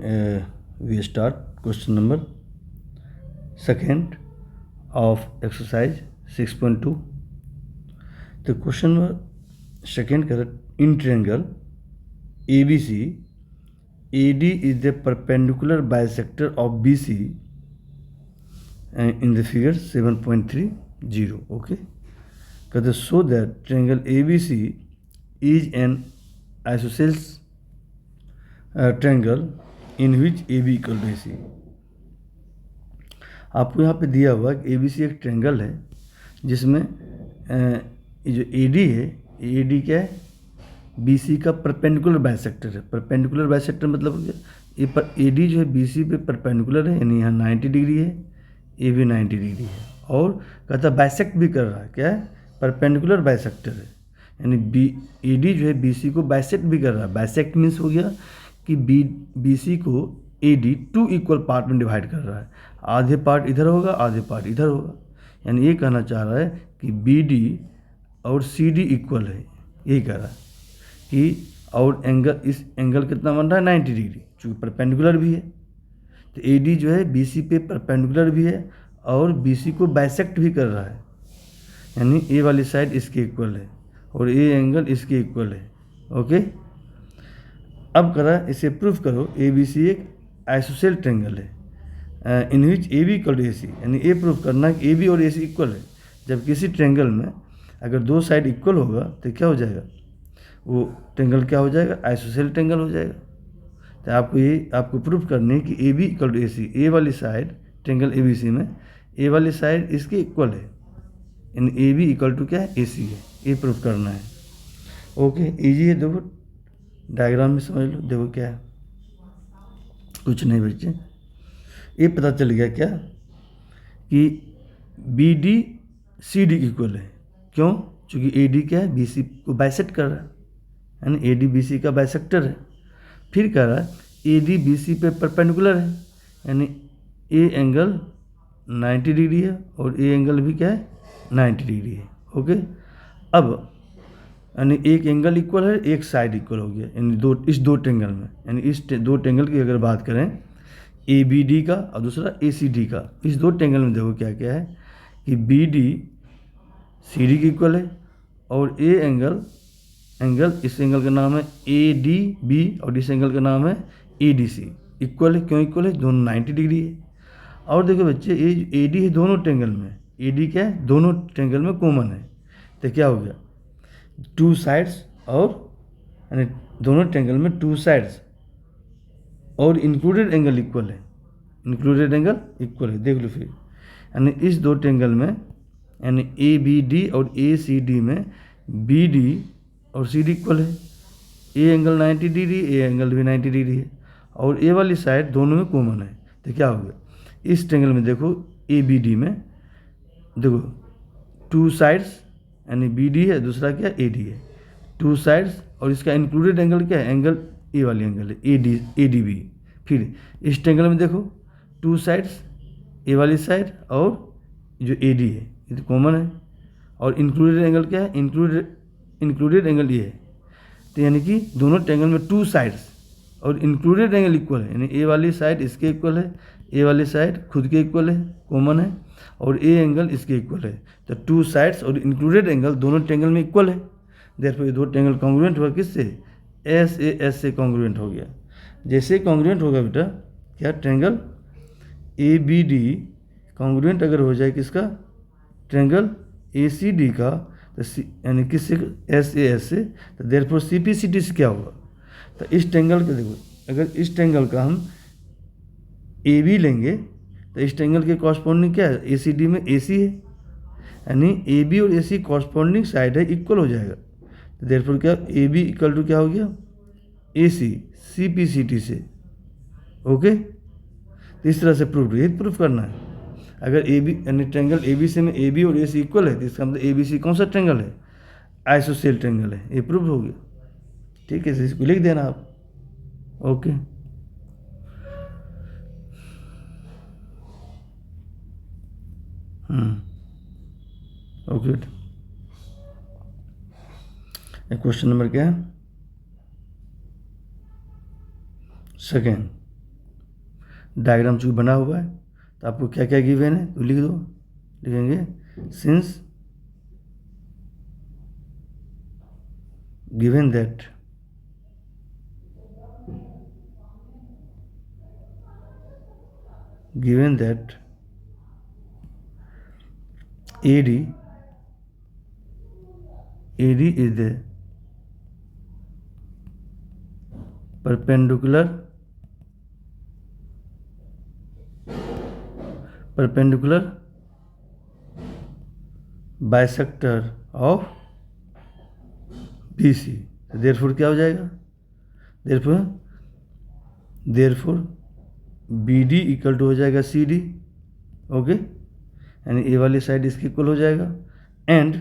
we start question number second of exercise 6.2. The question number second कह in triangle ABC, AD is the perpendicular bisector of BC in the figure 7.30. Okay, कहते so that triangle ABC is an isosceles triangle in which AB equal to AC. आपको यहाँ पे दिया हुआ कि ABC एक triangle है जिसमें जो AD है, AD क्या है, BC का परपेंडिकुलर बाइसेक्टर है. परपेंडिकुलर बाइसेक्टर मतलब ये AD जो है BC पे परपेंडिकुलर है, यानी यहाँ 90 डिग्री है, ये भी 90 डिग्री है, और कहता बाइसेक्ट भी कर रहा है. क्या है? परपेंडिकुलर बाइसेक्टर है, यानी AD जो है BC को बाइसेक्ट भी कर रहा है. बाइसेक्ट मीन्स हो गया कि BC को AD 2 इक्वल पार्ट में डिवाइड कर रहा है. आधे पार्ट इधर होगा, आधे पार्ट इधर होगा, यानी ये कहना चाह रहा है कि BD और CD इक्वल है. यही कह रहा है कि और एंगल, इस एंगल कितना बन रहा है, 90 डिग्री, चूँकि परपेंडिकुलर भी है. तो AD जो है BC पे परपेंडिकुलर भी है और BC को बाइसेक्ट भी कर रहा है, यानी ये वाली साइड इसके इक्वल है और ये एंगल इसके इक्वल है. ओके, अब करा इसे प्रूफ करो ABC एक आइसोसेल ट्रायंगल है इन विच AB इक्वल टू AC, यानी ये प्रूफ करना कि AB और AC इक्वल है. जब किसी ट्रायंगल में अगर दो साइड इक्वल होगा तो क्या हो जाएगा, वो ट्रायंगल क्या हो जाएगा, आइसोसेल ट्रायंगल हो जाएगा. तो आपको प्रूफ करनी है कि AB इक्वल टू AC, ए वाली साइड ट्रायंगल ABC में ए वाली साइड इसके इक्वल है, यानी AB इक्वल टू क्या है, AC है. ये प्रूफ करना है. ओके, ईजी है. देखो डायग्राम में समझ लो. देखो क्या है, कुछ नहीं बच्चे, ये पता चल गया क्या कि BD CD इक्वल है. क्यों? क्योंकि AD क्या है, BC को बाइसेक्ट कर रहा है, यानी AD BC का बाइसेक्टर है. फिर कह रहा है AD BC पे परपेंडिकुलर है, यानी ये एंगल 90 डिग्री है और ये एंगल भी क्या है, 90 डिग्री है. ओके, अब यानी एक एंगल इक्वल है, एक साइड इक्वल हो गया, यानी इस दो ट्रायंगल में, यानी इस दो ट्रायंगल की अगर बात करें ABD का और दूसरा ACD का, इस दो ट्रायंगल में देखो क्या क्या है कि BD CD के इक्वल है और ये एंगल इस एंगल का नाम है ADB और इस एंगल का नाम है ADC. इक्वल है. क्यों इक्वल है? दोनों 90 डिग्री है. और देखो बच्चे, ये AD है दोनों ट्रायंगल में, AD क्या है, दोनों ट्रायंगल में कॉमन है. तो क्या हो गया, टू साइड्स, और यानी दोनों ट्रायंगल में टू साइड्स और इंक्लूडेड एंगल इक्वल है. इंक्लूडेड एंगल इक्वल है. देख लो फिर, यानी इस दो ट्रायंगल में, यानी ABD और ACD में BD और CD इक्वल है. ये एंगल 90 डिग्री, ये एंगल भी 90 डिग्री है, और ये वाली साइड दोनों में कॉमन है. तो क्या हो गया, इस ट्रायंगल में देखो ABD में देखो टू साइड्स, यानी BD है, दूसरा क्या AD है, टू साइड्स, और इसका इंक्लूडेड एंगल क्या है, एंगल ये वाली एंगल है ADB. फिर इस ट्रायंगल में देखो टू साइड्स, ये वाली साइड और जो AD है ये तो कॉमन है, और इंक्लूडेड एंगल क्या है, इंक्लूडेड एंगल ये है. तो यानी कि दोनों ट्रायंगल में टू साइड्स और इंक्लूडेड एंगल इक्वल है, यानी ए वाली साइड इसके इक्वल है, ए वाली साइड खुद के इक्वल है, कॉमन है, और ए एंगल इसके इक्वल है. तो टू साइड्स और इंक्लूडेड एंगल दोनों ट्रायंगल में इक्वल है. देयरफॉर ये दो ट्रायंगल कॉन्ग्रुएंट हुआ किससे, SAS से कॉन्ग्रुएंट हो गया. जैसे कॉन्ग्रुएंट होगा बेटा क्या, ट्रायंगल ABD कॉन्ग्रुएंट अगर हो जाए किसका, ट्रायंगल ACD का, तो यानी किससे, SAS से, तो देयरफॉर CPCD से क्या होगा. तो इस ट्रायंगल का देखो, अगर इस ट्रायंगल का हम AB लेंगे तो इस ट्रायंगल के कॉरस्पॉन्डिंग क्या है, ACD में AC है, यानी AB और AC कॉरस्पॉन्डिंग साइड है, इक्वल हो जाएगा. तो देयरफॉर क्या, AB इक्वल टू क्या हो गया, AC CPCD से. ओके, तो इस तरह से प्रूफ करना है. अगर AB यानी ट्रायंगल ABC में AB और AC इक्वल है तो इसका मतलब ABC कौन सा ट्रायंगल है, आइसोसेल ट्रायंगल है. ये प्रूफ हो गया. ठीक है, इसको लिख देना आप. Okay, okay. क्वेश्चन नंबर क्या है, सेकेंड. डायग्राम चूँकि बना हुआ है तो आपको क्या क्या गिवन है तो लिख दो, लिखेंगे since given that AD is the perpendicular bisector of BC। Therefore क्या हो जाएगा, देयरफॉर BD इक्वल टू हो जाएगा CD, ओके, यानी ए वाली साइड इसके इक्वल हो जाएगा। एंड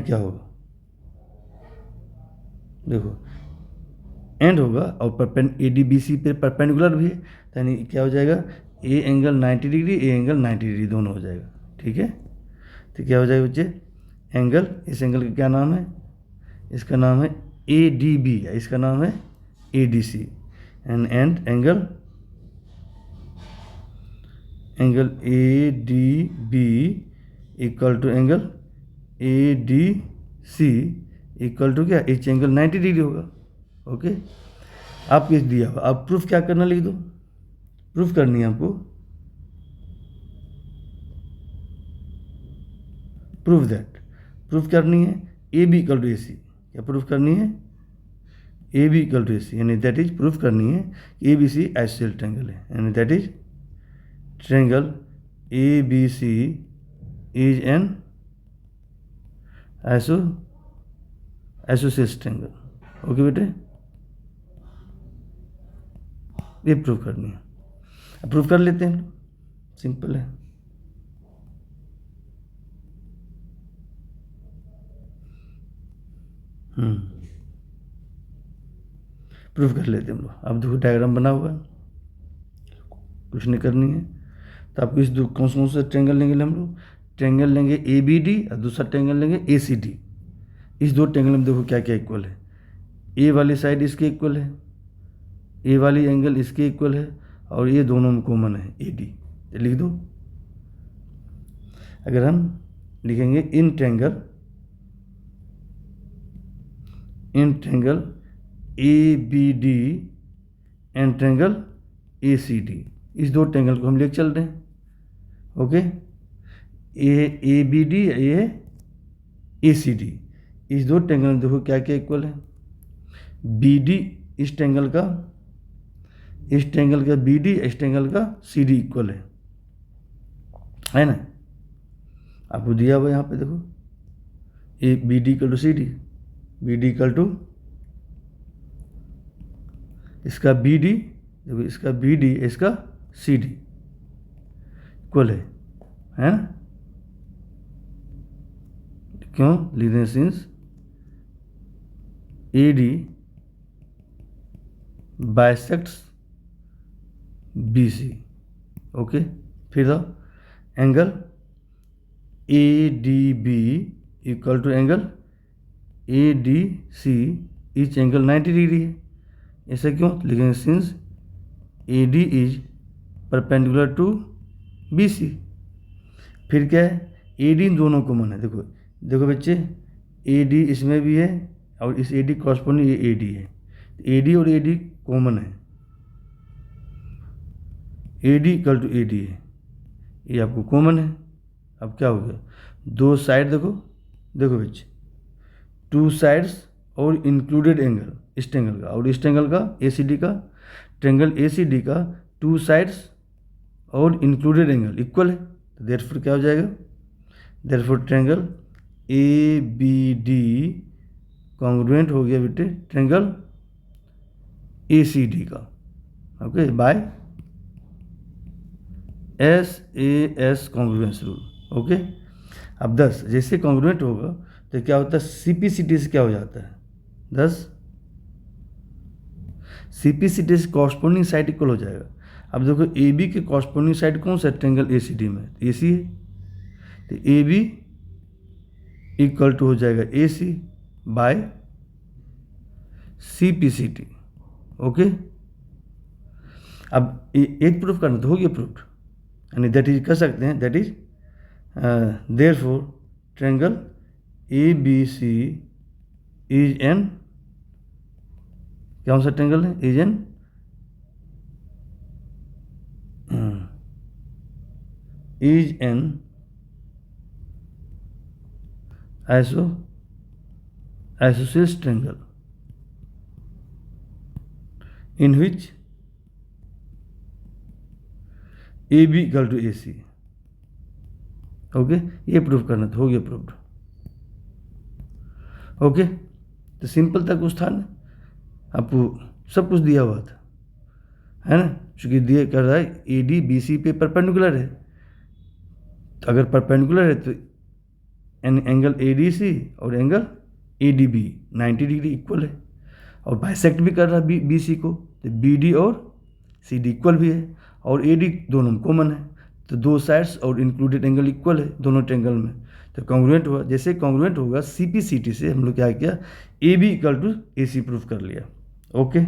क्या होगा, देखो एंड होगा और ADBC पे परपेंडिकुलर भी है, यानी क्या हो जाएगा, A angle 90 degree, A angle 90 degree दोनों हो जाएगा, ठीक है। तो क्या हो जाएगा बच्चे, एंगल, इस एंगल का क्या नाम है, इसका नाम है ADB, इसका नाम है ADC, and angle ADB equal to angle ADC equal to क्या, एच एंगल 90 डिग्री होगा, ओके। आप किस दिया हुआ, आप प्रूफ क्या करना लिख दो, प्रूफ करनी है आपको, प्रूफ करनी है AB इक्वल टू AC, क्या प्रूफ करनी है, AB इक्वल टू AC, यानी दैट इज प्रूफ करनी है कि ABC आइसोसेल ट्रायंगल है, यानी that is triangle ABC is an ISOCELL triangle, okay बेटे, ये प्रूफ करनी है। अब प्रूफ कर लेते हैं, सिंपल है। प्रूफ कर लेते हैं हम लोग। अब देखो डायग्राम बना हुआ है, कुछ नहीं करनी है, तो आपको इस कौन से ट्रायंगल लेंगे हम लोग, ट्रायंगल लेंगे ABD और दूसरा ट्रायंगल लेंगे ACD। इस दो ट्रायंगल में देखो क्या क्या इक्वल है, ए वाली साइड इसके इक्वल है, ए वाली एंगल इसके इक्वल है, और ये दोनों में कॉमन है AD, तो लिख दो। अगर हम लिखेंगे in triangle ABD and triangle ACD, इस दो ट्रायंगल को हम लेकर चल रहे हैं, ओके। ABD ये ACD, इस दो ट्रायंगल में देखो क्या क्या इक्वल है, BD इस ट्रायंगल का BD, इस ट्रायंगल का CD इक्वल है ना, आपको दिया हुआ यहाँ पे देखो, BD equal to CD, BD equal to इसका BD, देखो इसका BD, इसका CD इक्वल है ना, क्यों लिख दें, since AD bisects BC, okay. फिर angle ADB equal to angle ADC, each angle 90 degree है, ऐसा क्यों लिखेंगे, since AD is perpendicular to BC। फिर क्या है, AD इन दोनों कॉमन है, देखो बच्चे, AD इसमें भी है और इस AD कॉरस्पॉन्डिंग ये AD है, AD और AD कॉमन है, AD इक्वल टू AD है, ये आपको कॉमन है। अब क्या हो गया, दो साइड देखो बच्चे, टू साइड्स और इंक्लूडेड एंगल, इस ट्रायंगल का और इस ट्रायंगल का ACD का, ट्रायंगल ACD का टू साइड्स और इंक्लूडेड एंगल इक्वल है, तो देयरफॉर क्या हो जाएगा, देयरफॉर ट्रायंगल ABD कॉन्ग्रुएंट हो गया बेटे ट्रायंगल ACD का, okay, by SAS congruence rule, okay. अब 10 जैसे कॉन्ग्रुएंट होगा तो क्या होता है, CPCT से क्या हो जाता है, 10 CPCT से कॉरस्पॉन्डिंग साइड इक्वल हो जाएगा। अब देखो AB के कॉरस्पॉन्डिंग साइड कौन सा है, ट्रायंगल ACD में, AC है, तो AB इक्वल टू हो जाएगा AC बाय CPCT, ओके। अब एक प्रूफ करना तो हो गया प्रूफ, यानी दैट इज कर सकते हैं, that is therefore triangle ABC is an, कौन सा ट्रायंगल है, is an isosceles triangle in which AB equal to AC। Okay, ये प्रूफ करना तो हो गया प्रूफ्ड। ओके, तो सिंपल था कुछ था ना, आपको सब कुछ दिया हुआ था, है ना, चूंकि दिए कर रहा है AD BC पे परपेंडिकुलर है, तो अगर परपेंडिकुलर है तो एंगल ADC और एंगल ADB 90 डिग्री इक्वल है, और बाइसेक्ट भी कर रहा है BC को, तो BD और CD इक्वल भी है, और AD दोनों में कॉमन है, तो दो साइड्स और इंक्लूडेड एंगल इक्वल है दोनों ट्रायंगल में, तो कॉन्ग्रुएंट हुआ। जैसे कॉन्ग्रुएंट होगा CPCT से हम लोग क्या किया, AB equal to AC proof कर लिया। ओके।